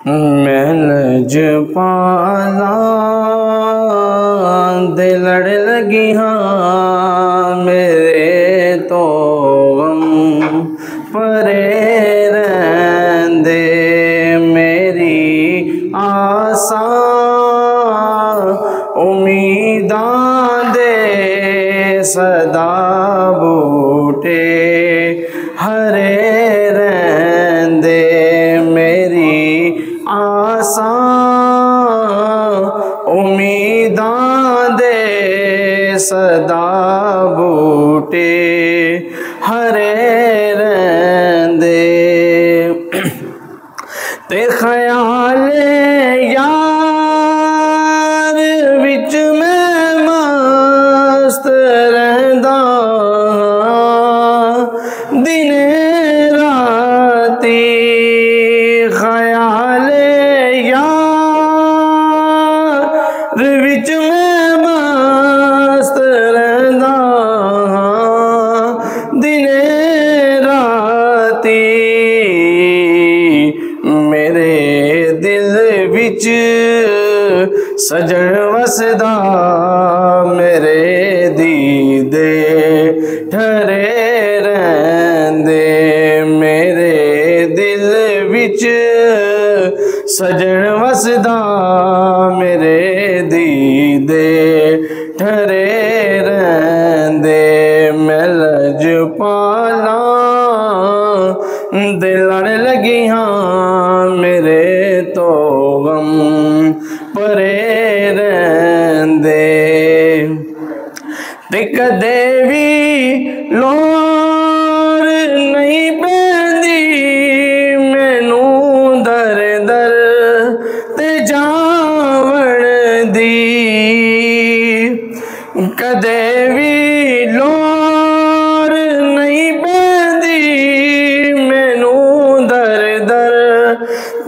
मैं लजपाला दिल लड़ लगी हाँ मेरे तो गम परे रहंदे मेरी आसा उम्मीदां दे सदा बूटे हरे रहंदे मेरी आसा उम्मीदां दे सदा बूटे हरे रहंदे ते ख्याल यार विच मैं मस्त रहंदा दिन राती ख्याल यार विच मैं मस्त रहंदा दिन राती मेरे दिल विच सजन वसदा मेरे दीदे ठरे रहंदे मेरे दिल विच सजन वसदा मेरे दीदे ठरे रहंदे मैं लजपाला दिल लड़ लगी हाँ मेरे तो गम परे रहंदे ते कदे भी लोर नहीं पैंदी मैनू दर दर ते जावण दी कदे भी लोर नहीं पैंदी मैनू दर दर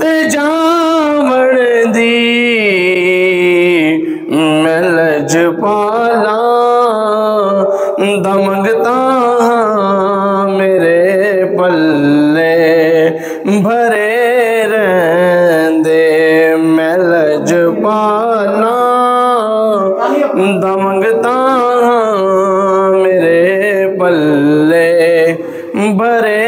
ते जावण दी मैं लजपाला दमगता मेरे पल्ले भरे रहंदे मैं लजपाला दमगता मेरे पल्ले भरे